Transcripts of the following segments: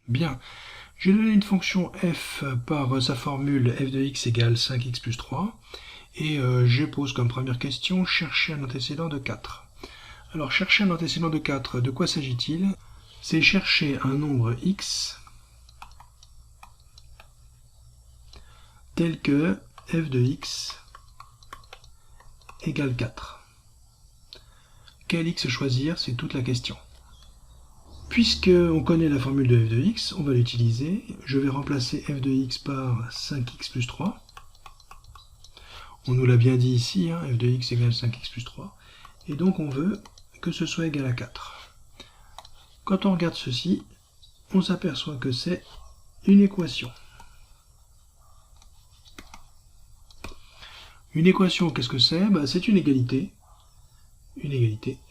Bien, j'ai donné une fonction f par sa formule f de x égale 5x plus 3, et je pose comme première question, chercher un antécédent de 4. Alors, chercher un antécédent de 4, de quoi s'agit-il? C'est chercher un nombre x tel que f de x égale 4. Quel x choisir? C'est toute la question. Puisqu'on connaît la formule de f de x, on va l'utiliser. Je vais remplacer f de x par 5x plus 3. On nous l'a bien dit ici, hein, f de x égale 5x plus 3. Et donc on veut que ce soit égal à 4. Quand on regarde ceci, on s'aperçoit que c'est une équation. Une équation, qu'est-ce que c'est? C'est une égalité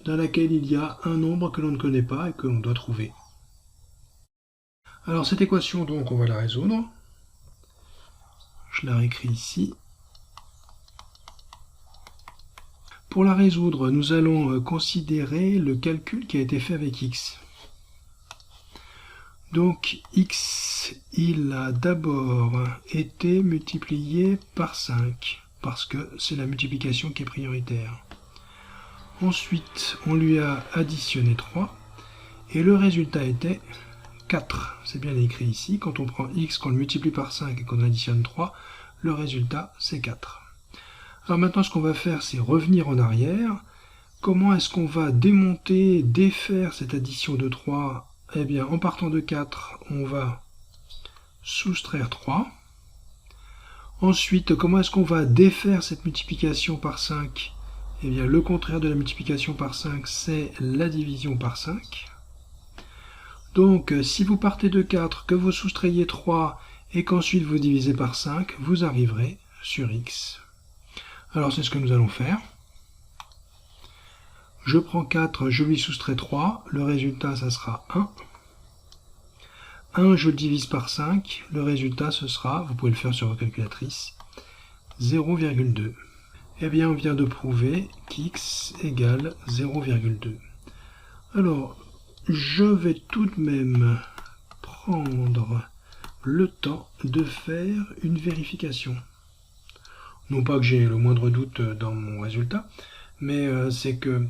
dans laquelle il y a un nombre que l'on ne connaît pas et que l'on doit trouver. Alors cette équation, donc, on va la résoudre. Je la réécris ici. Pour la résoudre, nous allons considérer le calcul qui a été fait avec x. Donc x, il a d'abord été multiplié par 5, parce que c'est la multiplication qui est prioritaire. Ensuite, on lui a additionné 3, et le résultat était 4. C'est bien écrit ici, quand on prend x, qu'on le multiplie par 5 et qu'on additionne 3, le résultat c'est 4. Alors maintenant, ce qu'on va faire, c'est revenir en arrière. Comment est-ce qu'on va démonter, défaire cette addition de 3? Eh bien, en partant de 4, on va soustraire 3. Ensuite, comment est-ce qu'on va défaire cette multiplication par 5? Eh bien, le contraire de la multiplication par 5, c'est la division par 5. Donc, si vous partez de 4, que vous soustrayez 3, et qu'ensuite vous divisez par 5, vous arriverez sur x. Alors, c'est ce que nous allons faire. Je prends 4, je lui soustrais 3, le résultat, ça sera 1. 1, je le divise par 5, le résultat, ce sera, vous pouvez le faire sur votre calculatrice, 0,2. Eh bien, on vient de prouver qu'x égale 0,2. Alors, je vais tout de même prendre le temps de faire une vérification. Non pas que j'ai le moindre doute dans mon résultat, mais c'est que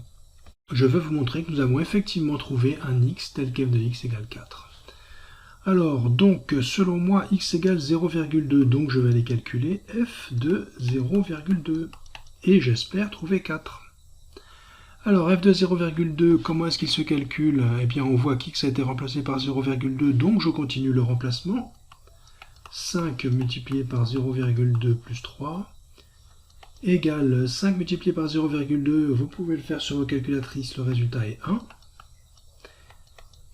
je veux vous montrer que nous avons effectivement trouvé un x tel qu'f de x égale 4. Alors, donc, selon moi, x égale 0,2, donc je vais aller calculer f de 0,2. Et j'espère trouver 4. Alors, f de 0,2, comment est-ce qu'il se calcule? Eh bien, on voit qu'x a été remplacé par 0,2, donc je continue le remplacement. 5 multiplié par 0,2 plus 3 égale 5 multiplié par 0,2, vous pouvez le faire sur vos calculatrices, le résultat est 1.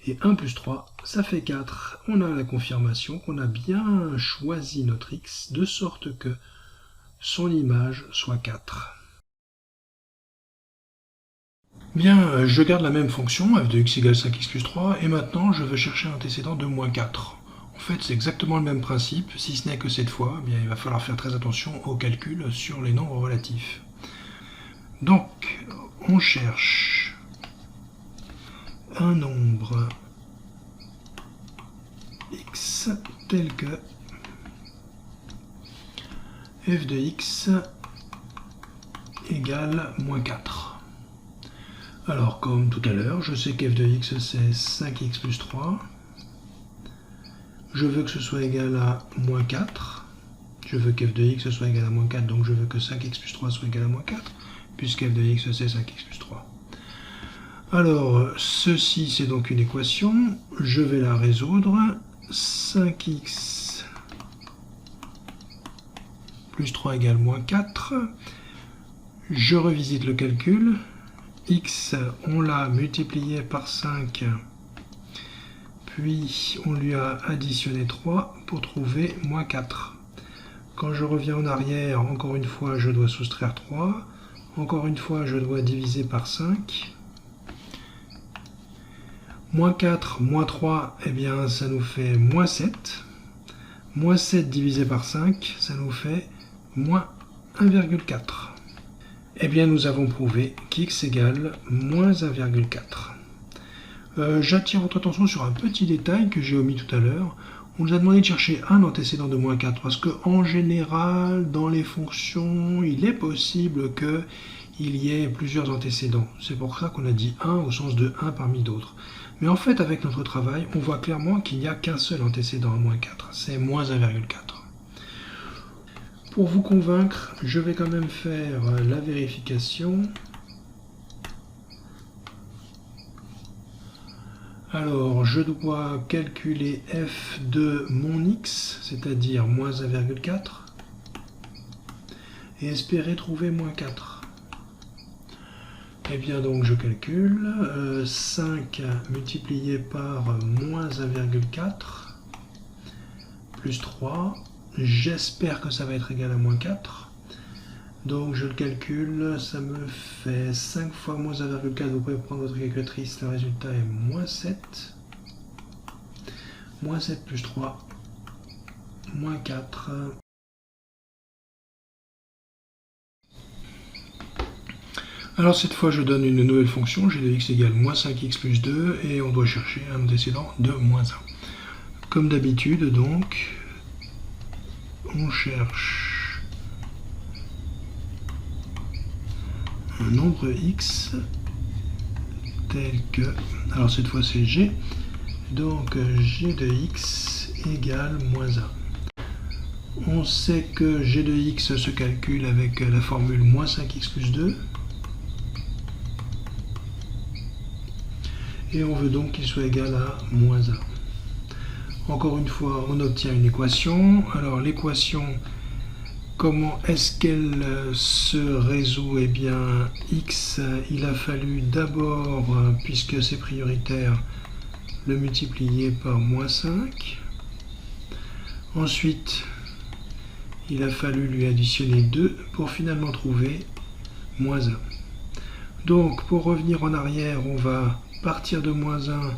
Et 1 plus 3, ça fait 4. On a la confirmation qu'on a bien choisi notre x, de sorte que son image soit 4. Bien, je garde la même fonction, f de x égale 5x plus 3, et maintenant je veux chercher un antécédent de moins 4. En fait, c'est exactement le même principe, si ce n'est que cette fois, eh bien, il va falloir faire très attention au calcul sur les nombres relatifs. Donc, on cherche un nombre x tel que f de x égale moins 4. Alors, comme tout à l'heure, je sais qu'f de x c'est 5x plus 3. Je veux que ce soit égal à moins 4. Je veux qu'f de x soit égal à moins 4, donc je veux que 5x plus 3 soit égal à moins 4, puisqu'f de x c'est 5x plus 3. Alors, ceci c'est donc une équation. Je vais la résoudre. 5x plus 3 égale moins 4. Je revisite le calcul. X, on l'a multiplié par 5, puis on lui a additionné 3 pour trouver moins 4. Quand je reviens en arrière, encore une fois, je dois soustraire 3. Encore une fois, je dois diviser par 5. Moins 4, moins 3, eh bien, ça nous fait moins 7. Moins 7 divisé par 5, ça nous fait moins 1,4. Eh bien, nous avons prouvé qu'x égale moins 1,4. J'attire votre attention sur un petit détail que j'ai omis tout à l'heure. On nous a demandé de chercher un antécédent de moins 4 parce qu'en général, dans les fonctions, il est possible qu'il y ait plusieurs antécédents. C'est pour ça qu'on a dit 1 au sens de 1 parmi d'autres. Mais en fait, avec notre travail, on voit clairement qu'il n'y a qu'un seul antécédent à moins 4, c'est moins 1,4. Pour vous convaincre, je vais quand même faire la vérification. Alors, je dois calculer f de mon x, c'est-à-dire moins 1,4, et espérer trouver moins 4. Et bien donc je calcule 5 multiplié par moins 1,4 plus 3. J'espère que ça va être égal à moins 4. Donc je le calcule, ça me fait 5 fois moins 1,4, vous pouvez prendre votre calculatrice, le résultat est moins 7. Moins 7 plus 3, moins 4. Alors cette fois je donne une nouvelle fonction, g de x égale moins 5x plus 2, et on doit chercher un antécédent de moins 1. Comme d'habitude donc, on cherche un nombre x tel que, alors cette fois c'est g, donc g de x égale moins 1. On sait que g de x se calcule avec la formule moins 5x plus 2, et on veut donc qu'il soit égal à moins 1. Encore une fois, on obtient une équation. Alors l'équation, comment est-ce qu'elle se résout? Eh bien, x, il a fallu d'abord, puisque c'est prioritaire, le multiplier par moins 5. Ensuite, il a fallu lui additionner 2 pour finalement trouver moins 1. Donc, pour revenir en arrière, on va partir de moins 1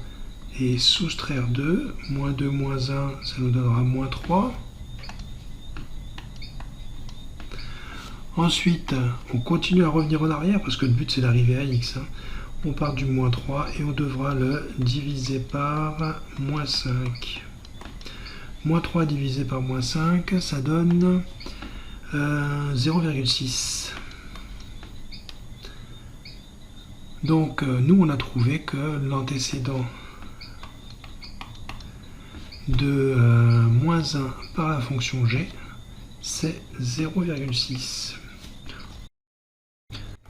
et soustraire 2. Moins 2, moins 1, ça nous donnera moins 3. Ensuite, on continue à revenir en arrière parce que le but c'est d'arriver à x. On part du moins 3 et on devra le diviser par moins 5. Moins 3 divisé par moins 5, ça donne 0,6. Donc nous on a trouvé que l'antécédent de moins 1 par la fonction g, c'est 0,6.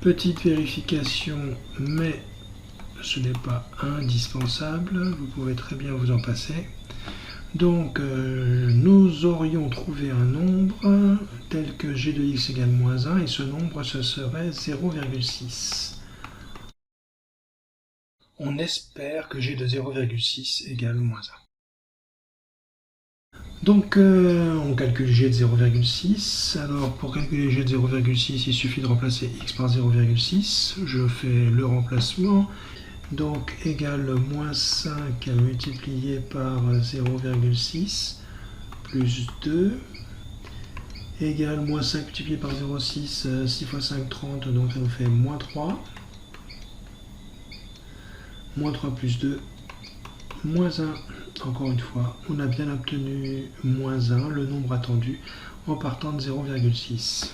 Petite vérification, mais ce n'est pas indispensable, vous pouvez très bien vous en passer. Donc nous aurions trouvé un nombre tel que g de x égale moins 1, et ce nombre ce serait 0,6. On espère que g de 0,6 égale moins 1. Donc on calcule g de 0,6. Alors pour calculer g de 0,6, il suffit de remplacer x par 0,6. Je fais le remplacement. Donc égale moins 5 multiplié par 0,6 plus 2 égale moins 5 multiplié par 0,6, 6 fois 5, 30, donc ça nous fait moins 3. Moins 3 plus 2, moins 1. Encore une fois, on a bien obtenu moins 1, le nombre attendu, en partant de 0,6.